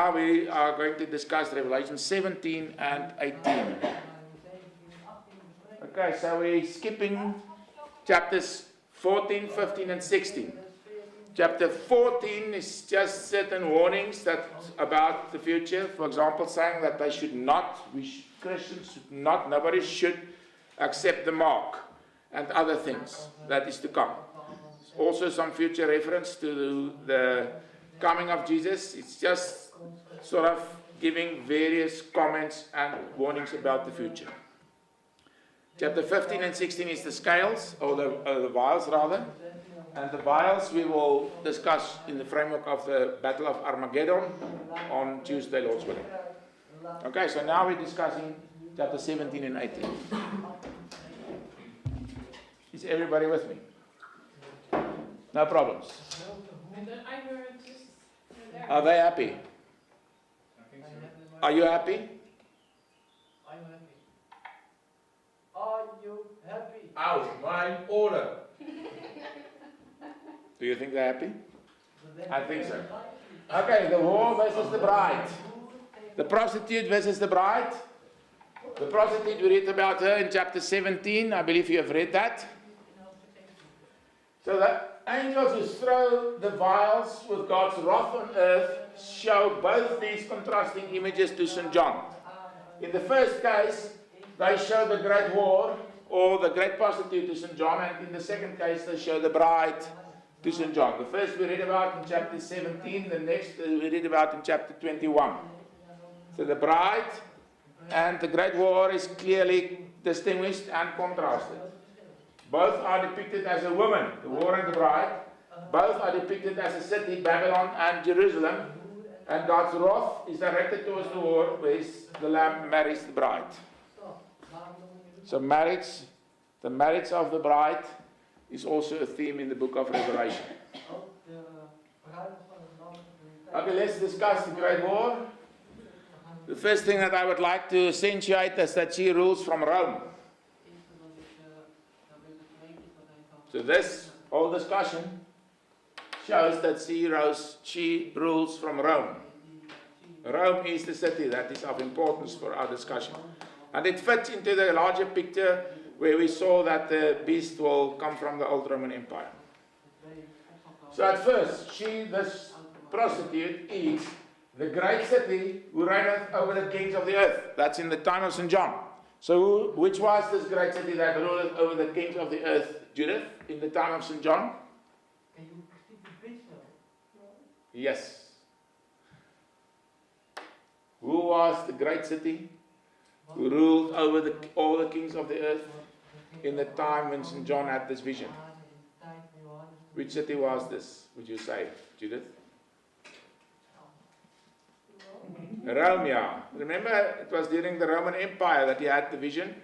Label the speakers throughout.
Speaker 1: now we are going to discuss Revelation 17 and 18. Okay, so we're skipping chapters 14, 15 and 16. Chapter 14 is just certain warnings that about the future. For example, saying that they should not, Christians should not, nobody should accept the mark and other things that is to come. Also some future reference to the coming of Jesus. It's just sort of giving various comments and warnings about the future. Chapter 15 and 16 is the scales, or the vials rather. And the vials we will discuss in the framework of the Battle of Armageddon on Tuesday, Lord's willing. Okay, so now we're discussing chapter 17 and 18. Is everybody with me? No problems. Are they happy? Are you happy?
Speaker 2: Are you happy?
Speaker 3: Out, my order.
Speaker 1: Do you think they're happy? I think so. Okay, the whore versus the bride. The prostitute versus the bride. The prostitute, we read about her in chapter 17. I believe you have read that. So the angels who throw the vials with God's wrath on earth show both these contrasting images to St. John. In the first case, they show the great whore or the great prostitute to St. John, and in the second case, they show the bride to St. John. The first we read about in chapter 17, the next we read about in chapter 21. So the bride and the great whore is clearly distinguished and contrasted. Both are depicted as a woman, the whore and the bride. Both are depicted as a city, Babylon and Jerusalem. And God's wrath is directed towards the whore, where the lamb marries the bride. So marriage, the marriage of the bride, is also a theme in the book of Revelation. Okay, let's discuss the great war. The first thing that I would like to accentuate is that she rules from Rome. So this whole discussion shows that she rules from Rome. Rome is the city that is of importance for our discussion. And it fits into the larger picture where we saw that the beast will come from the old Roman Empire. So at first, this prostitute, is the great city who reigneth over the kings of the earth. That's in the time of St. John. So which was this great city that ruled over the kings of the earth? Judith, in the time of St. John? Yes. Who was the great city who ruled over all the kings of the earth in the time when St. John had this vision? Which city was this, would you say, Judith? Rome, yeah. Remember, it was during the Roman Empire that he had the vision.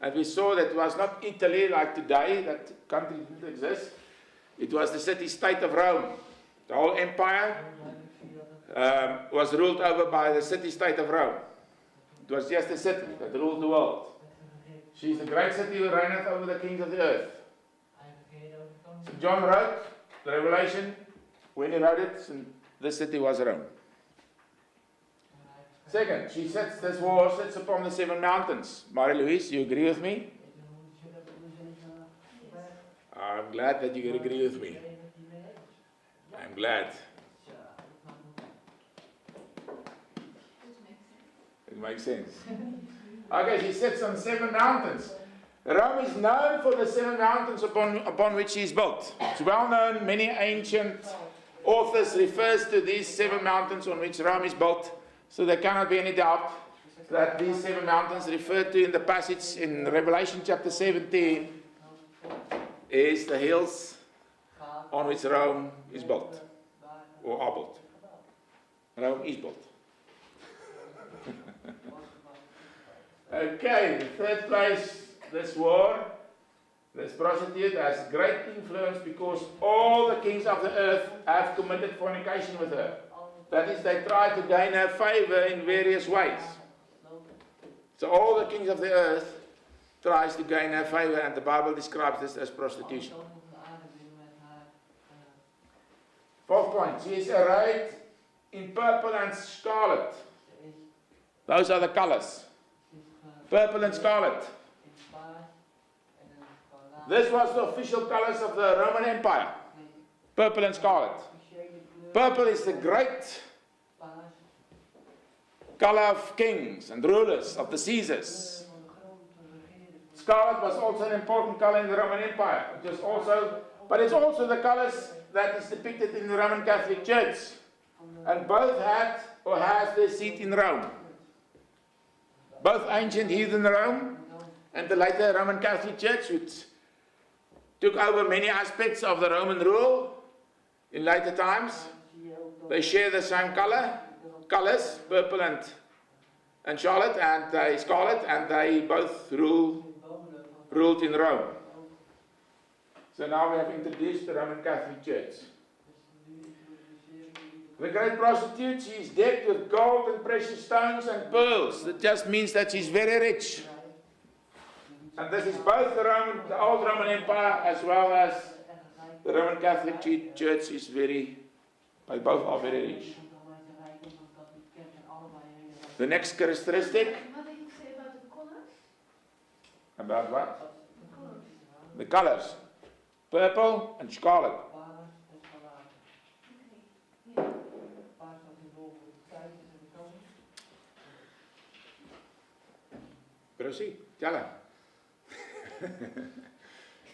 Speaker 1: And we saw that it was not Italy like today, that country didn't exist. It was the city-state of Rome. The whole empire was ruled over by the city-state of Rome. It was just a city that ruled the world. She is the great city who reigneth over the kings of the earth. St. John wrote the Revelation. When he wrote it, this city was Rome. Second, this war sits upon the 7 mountains. Marie-Louise, you agree with me? I'm glad that you agree with me. I'm glad. It makes sense. Okay, she sits on 7 mountains. Rome is known for the 7 mountains upon which she is built. It's well known, many ancient authors refers to these 7 mountains on which Rome is built. So there cannot be any doubt that these 7 mountains referred to in the passage in Revelation chapter 17 is the hills on which Rome is built, or are built. Rome is built. Okay, the third place, this war, this prostitute has great influence because all the kings of the earth have committed fornication with her. That is, they try to gain her favor in various ways. So all the kings of the earth tries to gain her favor, and the Bible describes this as prostitution. Fourth point, she is arrayed in purple and scarlet. Those are the colors. Purple and scarlet. This was the official colors of the Roman Empire. Purple and scarlet. Purple is the great color of kings and rulers of the Caesars. Scarlet was also an important color in the Roman Empire. But it's also the colors that is depicted in the Roman Catholic Church. And both had or has their seat in Rome. Both ancient heathen Rome and the later Roman Catholic Church, which took over many aspects of the Roman rule in later times. They share the same colors, purple and scarlet, and they both ruled in Rome. So now we have introduced the Roman Catholic Church. The great prostitute, she is decked with gold and precious stones and pearls. That just means that she's very rich. And this is both the old Roman Empire as well as the Roman Catholic Church is they both are very rich. The next characteristic.
Speaker 3: What did you say about the colors?
Speaker 1: About what? The colors. Purple and scarlet. Proceed, tell her.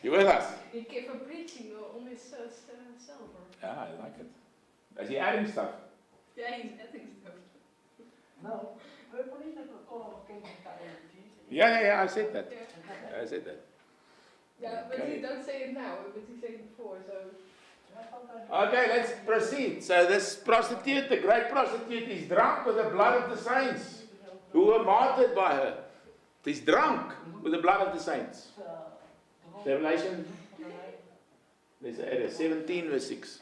Speaker 1: You with us?
Speaker 3: You give a preaching on his silver.
Speaker 1: Yeah, I like it. Is he adding stuff?
Speaker 3: Yeah, he's adding stuff.
Speaker 2: No, purple is not the color of king and
Speaker 1: Yeah, I said that.
Speaker 3: Yeah.
Speaker 1: I said that.
Speaker 3: Yeah, but
Speaker 1: Okay.
Speaker 3: he don't say it now, but he said it before, so.
Speaker 1: Okay, let's proceed. So this prostitute, the great prostitute, is drunk with the blood of the saints who were martyred by her. He's drunk with the blood of the saints. Revelation, there's an error, 17 verse 6.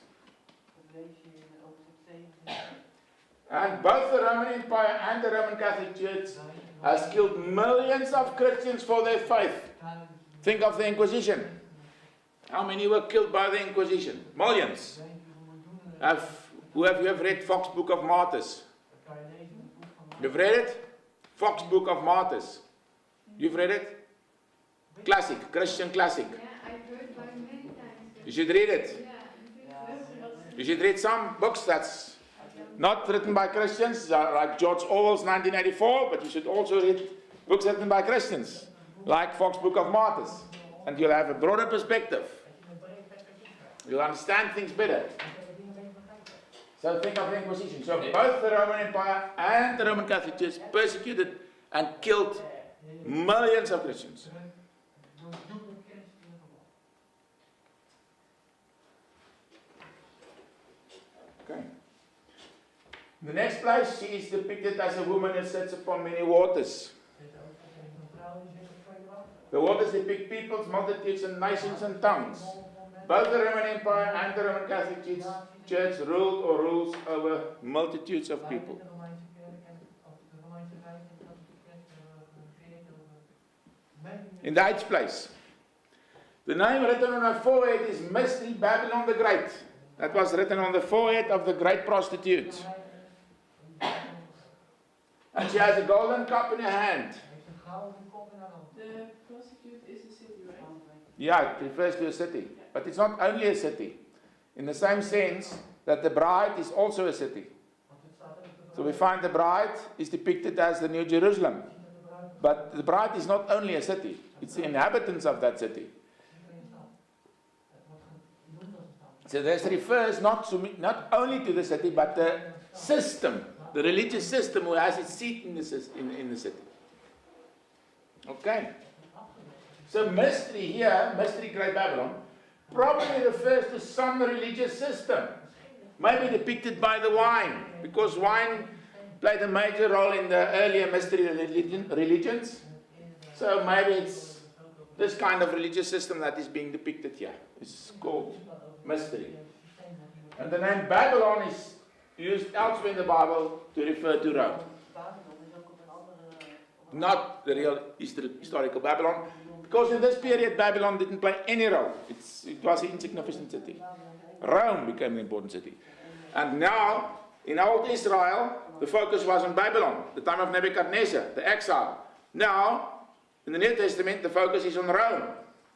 Speaker 1: And both the Roman Empire and the Roman Catholic Church has killed millions of Christians for their faith. Think of the Inquisition. How many were killed by the Inquisition? Millions. Who have you have read Fox Book of Martyrs? You've read it? Fox Book of Martyrs. You've read it? Classic, Christian classic.
Speaker 3: Yeah, I've heard about it many times.
Speaker 1: You should read it.
Speaker 3: Yeah,
Speaker 1: You should read some books that's not written by Christians, like George Orwell's 1984, but you should also read books written by Christians, like Fox Book of Martyrs. And you'll have a broader perspective. You'll understand things better. So think of the Inquisition. So both the Roman Empire and the Roman Catholic Church persecuted and killed millions of Christians. Okay. In the next place, she is depicted as a woman that sits upon many waters. The waters depict peoples, multitudes, and nations and tongues. Both the Roman Empire and the Roman Catholic Church ruled or rules over multitudes of people. In the eighth place, the name written on her forehead is Mystery Babylon the Great. That was written on the forehead of the great prostitute. And she has a golden cup in her hand.
Speaker 3: The prostitute is a city, right?
Speaker 1: Yeah, it refers to a city. But it's not only a city. In the same sense that the bride is also a city. So we find the bride is depicted as the New Jerusalem. But the bride is not only a city. It's the inhabitants of that city. So this refers not only to the city, but the system, the religious system who has its seat in the city. Okay. So mystery here, mystery Great Babylon, probably refers to some religious system. Maybe depicted by the wine, because wine played a major role in the earlier mystery religions. So maybe it's this kind of religious system that is being depicted here. It's called mystery. And the name Babylon is used elsewhere in the Bible to refer to Rome. Not the real historical Babylon, because in this period Babylon didn't play any role. It was an insignificant city. Rome became an important city. And now In old Israel, the focus was on Babylon, the time of Nebuchadnezzar, the exile. Now, in the New Testament, the focus is on Rome,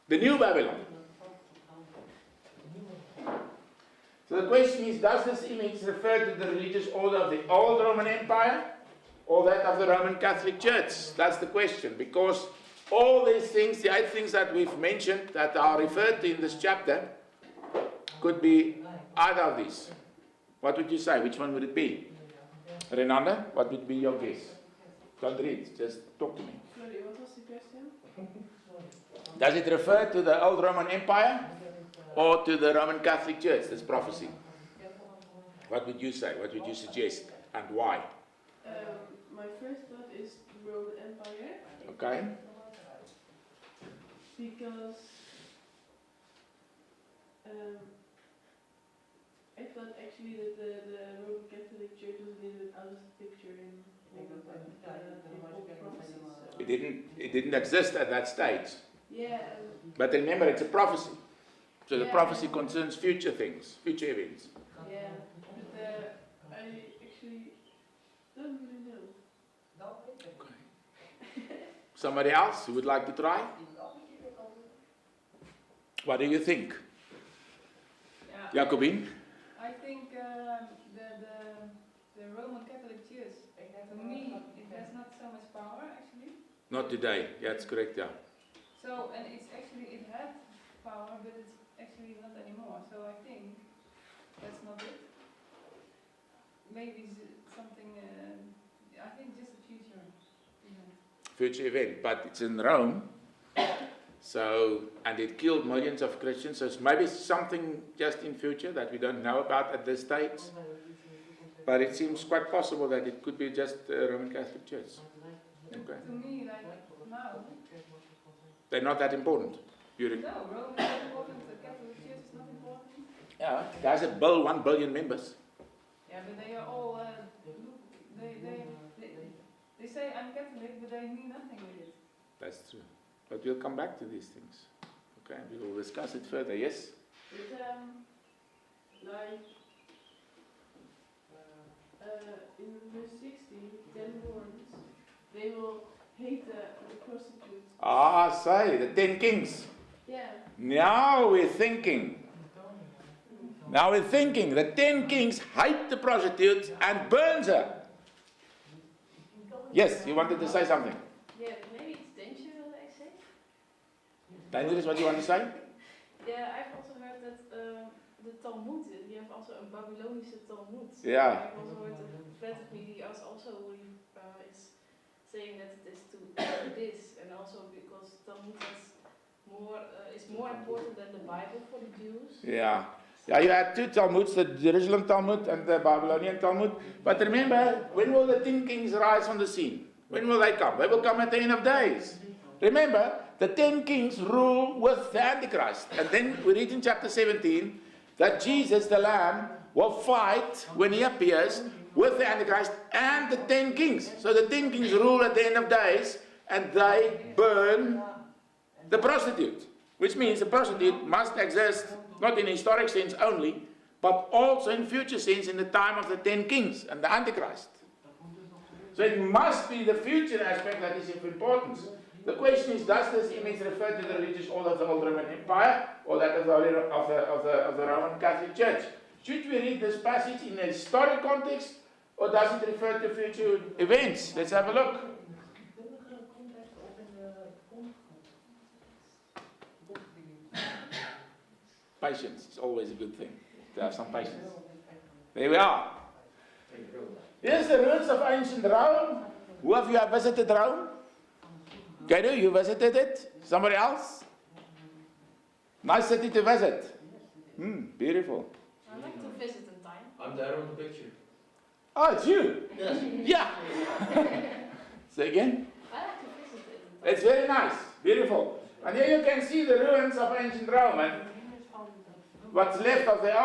Speaker 1: the new Babylon. So the question is, does this image refer to the religious order of the old Roman Empire or that of the Roman Catholic Church? That's the question, because all these things, the 8 things that we've mentioned that are referred to in this chapter, could be either of these. What would you say? Which one would it be? Renanda, what would be your guess? Don't read, just talk to me.
Speaker 3: Sorry, what was the question?
Speaker 1: Does it refer to the old Roman Empire or to the Roman Catholic Church, this prophecy? What would you say? What would you suggest? And why?
Speaker 3: My first thought is the Roman Empire.
Speaker 1: Okay.
Speaker 3: Because I thought actually that the Roman Catholic Church was a little bit out of the picture in old prophecies. So.
Speaker 1: It didn't exist at that stage.
Speaker 3: Yeah.
Speaker 1: But remember, it's a prophecy. So the
Speaker 3: Yeah.
Speaker 1: prophecy concerns future things, future events.
Speaker 3: Yeah, but I actually don't really know.
Speaker 1: Okay. Somebody else who would like to try? What do you think?
Speaker 4: Yeah,
Speaker 1: Jacobine?
Speaker 4: I think the Roman Catholic Church, for me, it has not so much power actually.
Speaker 1: Not today. Yeah, that's correct, yeah.
Speaker 4: So, and it's actually, it had power, but it's actually not anymore. So I think that's not it. Maybe something, I think just a future event.
Speaker 1: Future event, but it's in Rome. So, and it killed millions of Christians. So it's maybe something just in future that we don't know about at this stage. But it seems quite possible that it could be just the Roman Catholic Church. Okay.
Speaker 4: To me, like now,
Speaker 1: They're not that important.
Speaker 4: no, Rome is not important, the Catholic Church is not important.
Speaker 1: Yeah, there's a bill, 1 billion members.
Speaker 4: Yeah, but they are all, they say I'm Catholic, but they mean nothing with it.
Speaker 1: That's true. But we'll come back to these things. Okay, we will discuss it further, yes?
Speaker 3: But like in verse 16, 10 warns, they will hate the prostitutes.
Speaker 1: Ah, say, the 10 kings.
Speaker 3: Yeah.
Speaker 1: Now we're thinking. The 10 kings hate the prostitutes and burns her. Yes, you wanted to say something.
Speaker 5: Yeah, maybe it's dangerous, I say.
Speaker 1: Dangerous, what do you want to say?
Speaker 5: Yeah, I've also heard that the Talmud, you have also a Babylonische Talmud.
Speaker 1: Yeah.
Speaker 5: I've also heard that Vatican media is is saying that it is to this, and also because Talmud is more important than the Bible for the Jews.
Speaker 1: Yeah. Yeah, you had 2 Talmuds, the Jerusalem Talmud and the Babylonian Talmud. But remember, when will the 10 kings rise on the scene? When will they come? They will come at the end of days. Remember, the 10 kings rule with the Antichrist. And then we read in chapter 17 that Jesus, the Lamb, will fight when he appears with the Antichrist and the 10 kings. So the 10 kings rule at the end of days, and they burn the prostitute. Which means the prostitute must exist, not in historic sense only, but also in future sense in the time of the 10 kings and the Antichrist. So it must be the future aspect that is of importance. The question is, does this image refer to the religious order of the old Roman Empire or that of the Roman Catholic Church? Should we read this passage in a historic context or does it refer to future events? Let's have a look. Patience is always a good thing, to have some patience. There we are. Here's the ruins of ancient Rome. Who of you have visited Rome? Kaido, you visited it? Somebody else? Nice city to visit. Beautiful.
Speaker 5: I like to visit in time.
Speaker 6: I'm there on the picture.
Speaker 1: Oh, it's you?
Speaker 6: Yes.
Speaker 1: Yeah. Say again?
Speaker 5: I like to visit it in time.
Speaker 1: It's very nice. Beautiful. And here you can see the ruins of ancient Rome and what's left of their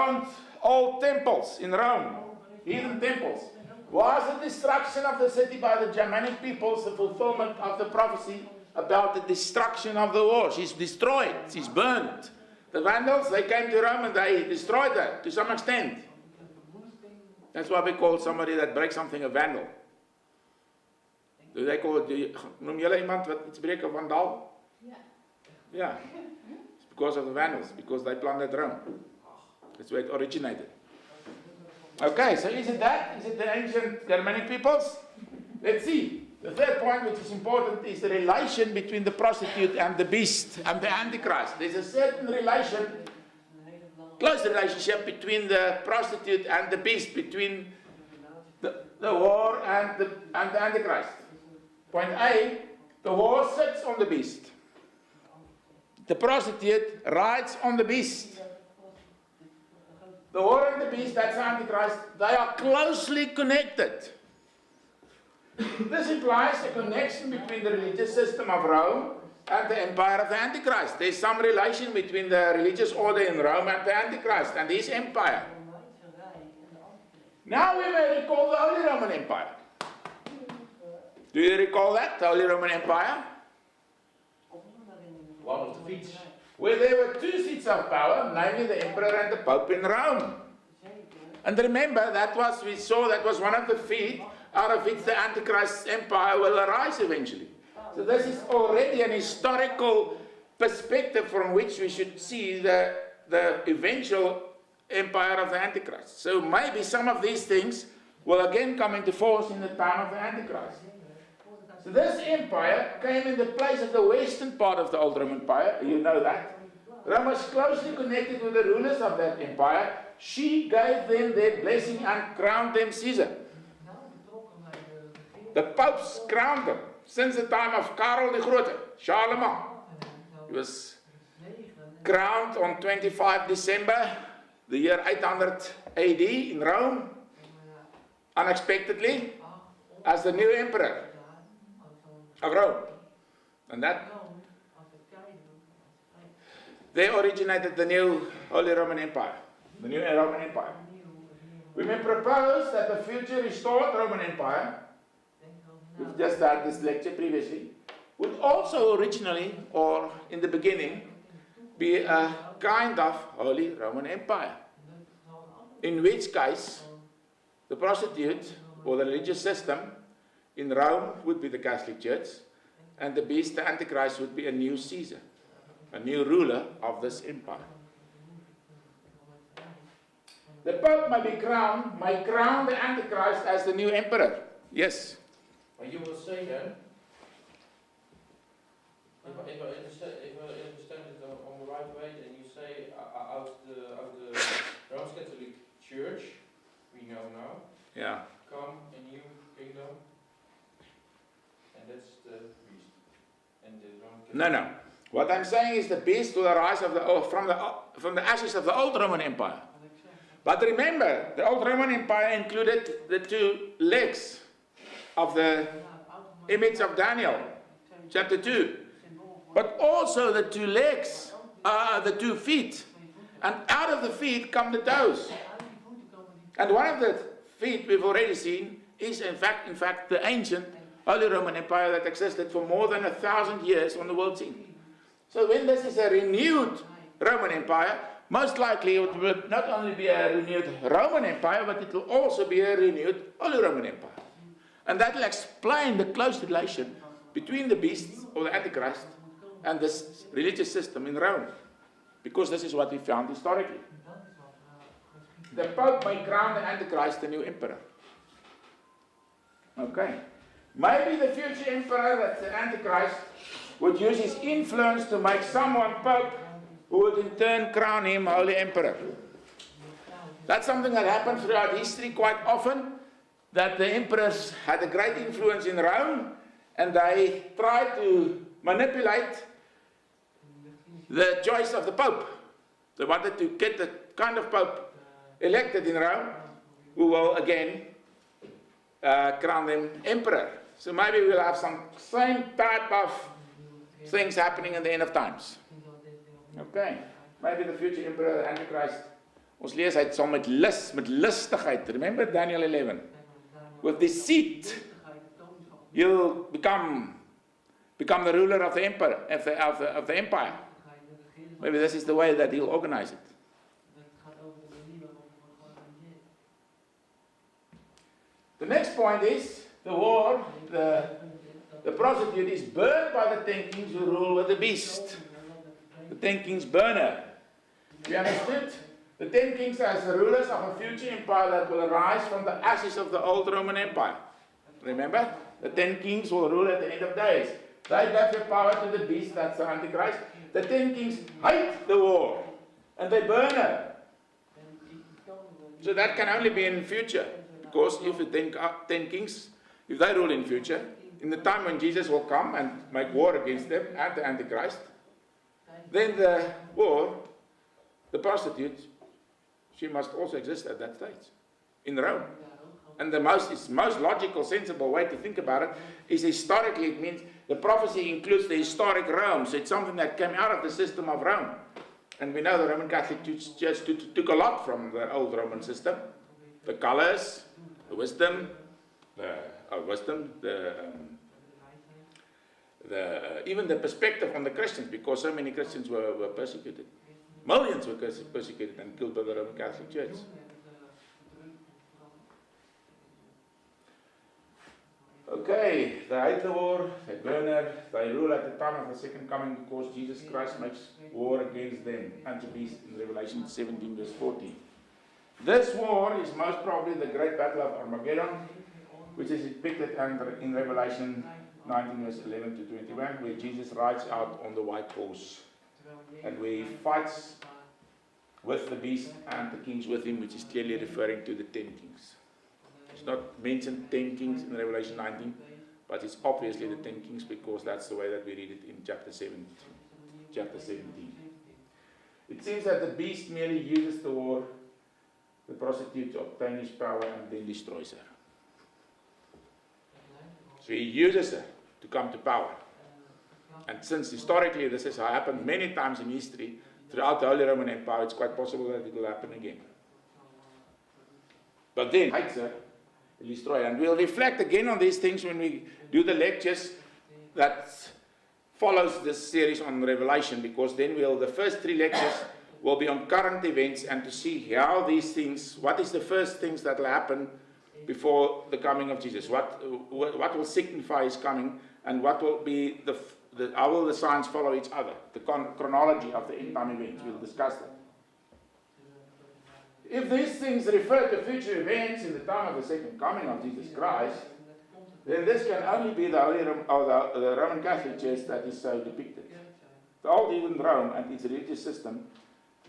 Speaker 1: old temples in Rome. Heathen temples. Was the destruction of the city by the Germanic peoples the fulfillment of the prophecy about the destruction of the war? She's destroyed. She's burned. The Vandals, they came to Rome and they destroyed her to some extent. That's why we call somebody that breaks something a vandal. Do they call it, noem julle iemand wat iets breek 'n vandaal? Yeah. It's because of the Vandals, because they plundered Rome. That's where it originated. Okay, so is it that? Is it the ancient Germanic peoples? Let's see. The third point, which is important, is the relation between the prostitute and the beast and the Antichrist. There's a certain relation, close relationship between the prostitute and the beast, between the whore and the Antichrist. Point A, the whore sits on the beast. The prostitute rides on the beast. The whore and the beast, that's the Antichrist, they are closely connected. This implies a connection between the religious system of Rome and the empire of the Antichrist. There's some relation between the religious order in Rome and the Antichrist and his empire. Now we may recall the Holy Roman Empire. Do you recall that, the Holy Roman Empire?
Speaker 6: One of the feats.
Speaker 1: Where there were two seats of power, namely the emperor and the pope in Rome. And remember, we saw that was one of the feet out of which the Antichrist's empire will arise eventually. So this is already an historical perspective from which we should see the eventual empire of the Antichrist. So maybe some of these things will again come into force in the time of the Antichrist. So this empire came in the place of the western part of the old Roman Empire. You know that. Rome was closely connected with the rulers of that empire. She gave them their blessing and crowned them Caesar. The popes crowned them since the time of Karel the Grote, Charlemagne. He was crowned on 25 December, the year 800 AD in Rome, unexpectedly, as the new emperor of Rome. And that they originated the new Holy Roman Empire, the new Roman Empire. We may propose that the future restored Roman Empire, we've just had this lecture previously, would also originally, or in the beginning, be a kind of Holy Roman Empire. In which case, the prostitute, or the religious system, in Rome would be the Catholic Church, and the beast, the Antichrist, would be a new Caesar, a new ruler of this empire. The Pope may crown the Antichrist as the new emperor. Yes?
Speaker 6: And you will say then, if I understand it on the right way, and you say out the Roman Catholic Church, we know now,
Speaker 1: Yeah.
Speaker 6: come a new kingdom, and that's the beast. And the Roman Catholic.
Speaker 1: No. What I'm saying is the beast will arise from the ashes of the old Roman Empire. But remember, the old Roman Empire included the two legs of the image of Daniel, chapter 2. But also the two legs, the 2 feet. And out of the feet come the toes. And one of the feet we've already seen is in fact the ancient Holy Roman Empire that existed for more than 1,000 years on the world scene. So when this is a renewed Roman Empire, most likely it will not only be a renewed Roman Empire, but it will also be a renewed Holy Roman Empire. And that will explain the close relation between the beast, or the Antichrist, and this religious system in Rome. Because this is what we found historically. The Pope may crown the Antichrist the new emperor. Okay. Maybe the future emperor, that's the Antichrist, would use his influence to make someone Pope, who would in turn crown him Holy Emperor. That's something that happened throughout history quite often, that the emperors had a great influence in Rome, and they tried to manipulate the choice of the Pope. They wanted to get the kind of Pope elected in Rome, who will again crown them Emperor. So maybe we'll have some same type of things happening in the end of times. Okay, maybe the future Emperor, the Antichrist, ons lees hy sal met lustigheid, remember Daniel 11, with deceit, you'll become the ruler of the emperor, of the empire. Maybe this is the way that he'll organize it. The next point is the war, the prostitute is burned by the 10 kings who rule with the beast. The 10 kings burn her. You understood? The 10 kings as the rulers of a future empire that will arise from the ashes of the old Roman Empire. Remember? The 10 kings will rule at the end of days. They give their power to the beast, that's the Antichrist. The 10 kings hate the war. And they burn her. So that can only be in the future. Because if the 10 kings, if they rule in future, in the time when Jesus will come and make war against them and the Antichrist, then the war, the prostitute, she must also exist at that stage in Rome. And the most logical, sensible way to think about it is historically. It means the prophecy includes the historic Rome. So it's something that came out of the system of Rome. And we know the Roman Catholic Church took a lot from the old Roman system. The colors, the wisdom, even the perspective on the Christians, because so many Christians were persecuted. Millions were persecuted and killed by the Roman Catholic Church. Okay, they hate the war, they burn her, they rule at the time of the second coming because Jesus Christ makes war against them and the beast in Revelation 17 verse 14. This war is most probably the great battle of Armageddon, which is depicted in Revelation 19 verse 11 to 21, where Jesus rides out on the white horse and where he fights with the beast and the kings with him, which is clearly referring to the 10 kings. It's not mentioned 10 kings in Revelation 19, but it's obviously the 10 kings because that's the way that we read it in chapter 17. It seems that the beast merely uses the prostitute to obtain his power and then destroys her. So he uses her to come to power. And since historically this has happened many times in history, throughout the Holy Roman Empire, it's quite possible that it will happen again. But then, hates her, will destroy her. And we'll reflect again on these things when we do the lectures that follows this series on Revelation, because then the first 3 lectures will be on current events and to see how these things, what is the first things that will happen before the coming of Jesus, what will signify his coming, and what will be how will the signs follow each other, the chronology of the end time events. We'll discuss that. If these things refer to future events in the time of the second coming of Jesus Christ, then this can only be the Roman Catholic Church that is so depicted. The old even Rome and its religious system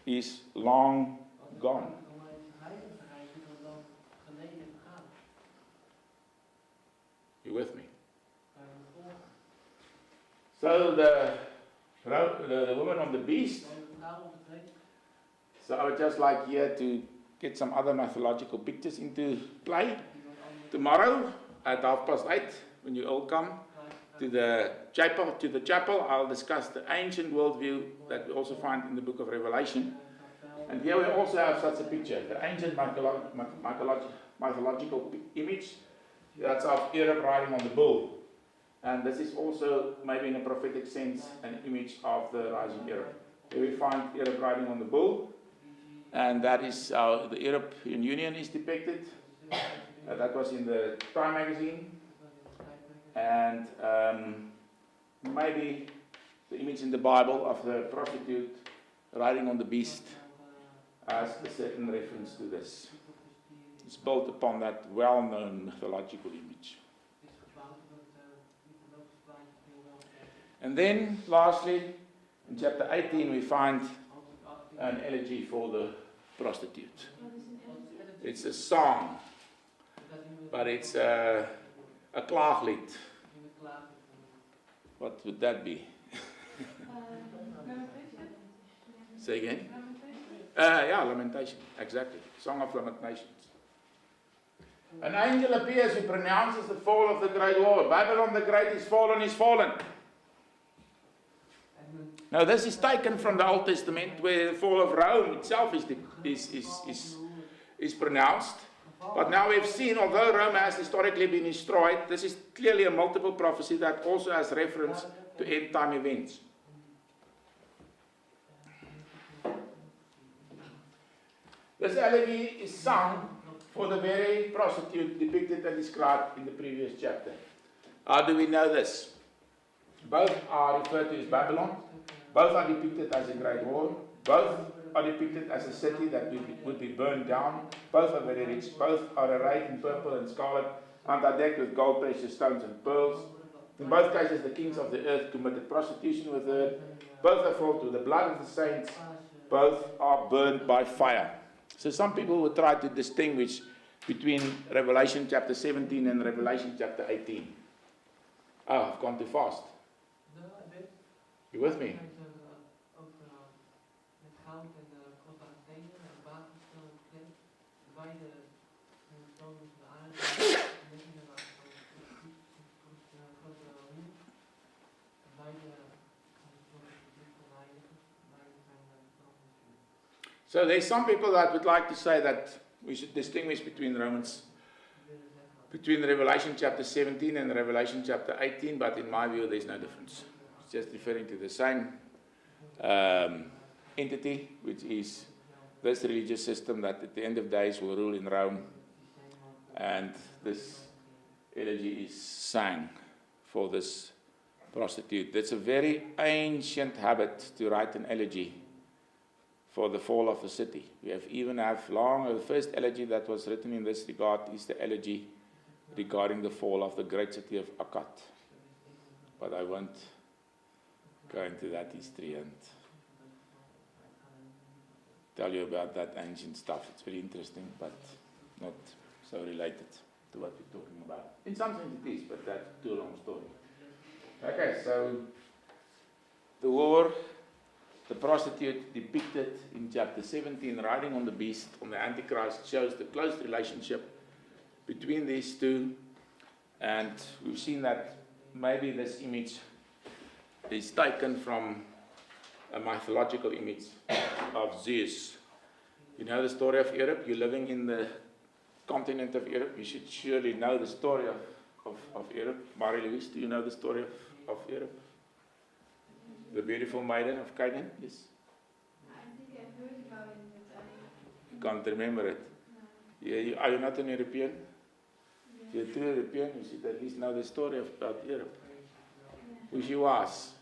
Speaker 1: is long gone. You with me? So the woman on the beast. So I would just like here to get some other mythological pictures into play. Tomorrow at 8:30, when you all come to the chapel, I'll discuss the ancient worldview that we also find in the book of Revelation. And here we also have such a picture, the ancient mythological image that's of Europe riding on the bull. And this is also, maybe in a prophetic sense, an image of the rising Europe. Here we find Europe riding on the bull, and that is how the European Union is depicted. That was in the Time magazine. And maybe the image in the Bible of the prostitute riding on the beast has a certain reference to this. It's built upon that well-known mythological image. And then, lastly, in chapter 18, we find an elegy for the prostitute. It's a song, but it's a klaaglied. What would that be? Say again? Lamentation, exactly. Song of Lamentations. An angel appears who pronounces the fall of the great war. Babylon the Great is fallen, is fallen. Now this is taken from the Old Testament, where the fall of Rome itself is pronounced. But now we've seen, although Rome has historically been destroyed, this is clearly a multiple prophecy that also has reference to end time events. This elegy is sung for the very prostitute depicted and described in the previous chapter. How do we know this? Both are referred to as Babylon. Both are depicted as a great whore. Both are depicted as a city that would be burned down. Both are very rich. Both are arrayed in purple and scarlet, and are decked with gold, precious stones, and pearls. In both cases, the kings of the earth committed prostitution with her. Both are filled with the blood of the saints. Both are burned by fire. So some people will try to distinguish between Revelation chapter 17 and Revelation chapter 18. Oh, I've gone too fast. You with me? So there's some people that would like to say that we should distinguish between Revelation chapter 17 and Revelation chapter 18, but in my view there's no difference. It's just referring to the same entity, which is this religious system that at the end of days will rule in Rome, and this elegy is sang for this prostitute. That's a very ancient habit to write an elegy for the fall of a city. We have long, the first elegy that was written in this regard is the elegy regarding the fall of the great city of Akkad. But I won't go into that history and tell you about that ancient stuff. It's very interesting, but not so related to what we're talking about. In some sense it is, but that's too long story. Okay, so the war, the prostitute depicted in chapter 17, riding on the beast, on the Antichrist, shows the close relationship between these two. And we've seen that maybe this image is taken from a mythological image of Zeus. You know the story of Europe? You're living in the continent of Europe. You should surely know the story of Europe. Marie-Louise, do you know the story of Europe? The beautiful maiden of Canaan? Yes?
Speaker 4: I think I've heard about it, but I
Speaker 1: You can't remember it. Yeah, are you not an European? If you're a true European, you should at least know the story about Europe. Who she was.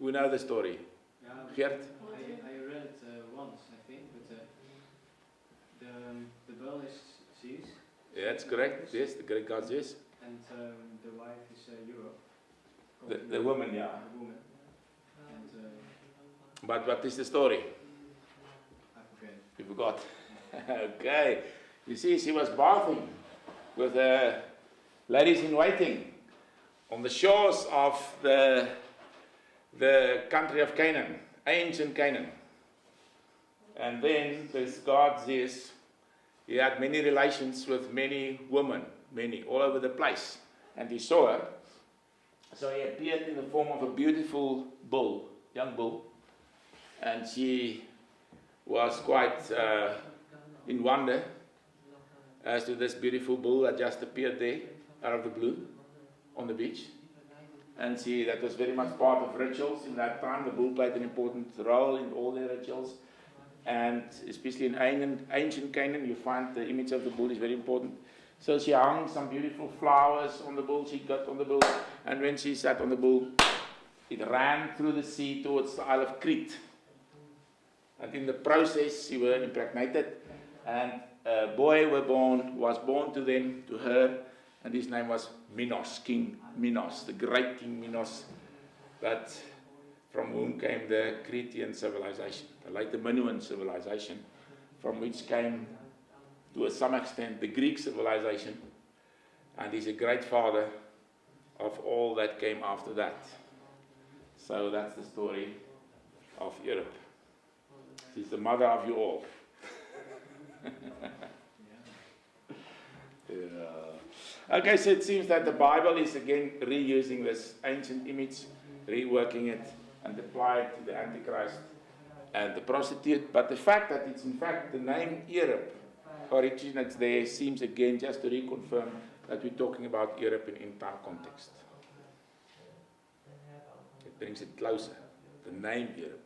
Speaker 1: We know the story.
Speaker 7: Yeah,
Speaker 1: Gert?
Speaker 7: I read it once, I think, but the girl is Zeus.
Speaker 1: Yeah, that's correct. Yes, the Greek god Zeus.
Speaker 7: And the wife is Europe.
Speaker 1: The woman, yeah.
Speaker 7: The woman. And
Speaker 1: But what is the story?
Speaker 7: I forget.
Speaker 1: You forgot. Okay. You see, she was bathing with ladies in waiting on the shores of the country of Canaan, ancient Canaan. And then this god Zeus, he had many relations with many women, many, all over the place. And he saw her. So he appeared in the form of a beautiful bull, young bull. And she was quite in wonder as to this beautiful bull that just appeared there out of the blue on the beach. And that was very much part of rituals in that time. The bull played an important role in all their rituals. And especially in ancient Canaan, you find the image of the bull is very important. So she hung some beautiful flowers on the bull. She got on the bull. And when she sat on the bull, it ran through the sea towards the Isle of Crete. And in the process, she was impregnated. And a boy was born to them, to her. And his name was Minos, King Minos, the great King Minos. But from whom came the Cretan civilization, the later Minoan civilization, from which came, to some extent, the Greek civilization. And he's a great father of all that came after that. So that's the story of Europe. She's the mother of you all. Yeah. Okay, so it seems that the Bible is again reusing this ancient image, reworking it, and apply it to the Antichrist and the prostitute. But the fact that it's in fact the name Europe originates there seems again just to reconfirm that we're talking about Europe in end-time context. It brings it closer, the name Europe,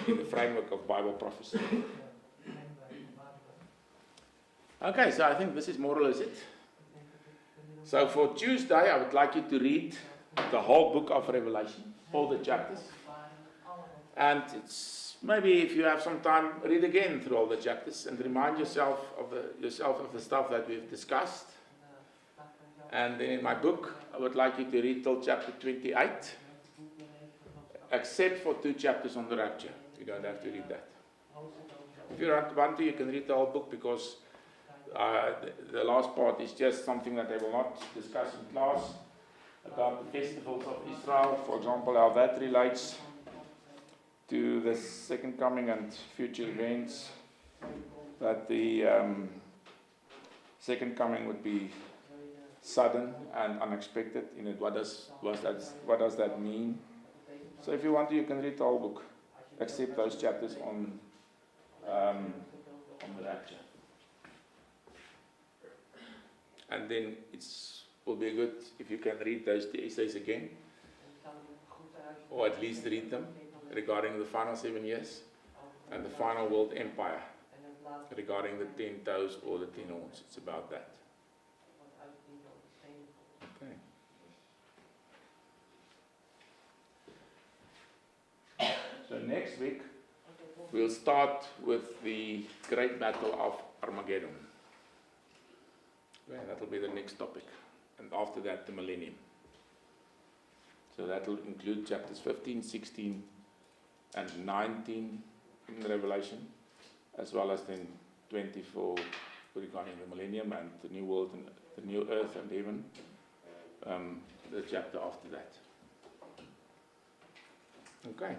Speaker 1: in the framework of Bible prophecy. Okay, so I think this is more or less it. So for Tuesday, I would like you to read the whole book of Revelation, all the chapters. And it's maybe if you have some time, read again through all the chapters and remind yourself of the stuff that we've discussed. And then in my book, I would like you to read till chapter 28, except for 2 chapters on the rapture. You don't have to read that. If you want to, you can read the whole book, because the last part is just something that I will not discuss in class, about the festivals of Israel, for example, how that relates to the second coming and future events, that the second coming would be sudden and unexpected. In it, what does that mean? So if you want to, you can read the whole book, except those chapters on the rapture. And then it will be good if you can read those essays again, or at least read them, regarding the final 7 years and the final world empire, regarding the 10 toes or the 10 horns. It's about that. Okay. So next week we'll start with the great battle of Armageddon. Okay, that will be the next topic. And after that, the millennium. So that will include chapters 15, 16, and 19 in Revelation, as well as then 24 regarding the millennium and the new world and the new earth and heaven, the chapter after that. Okay.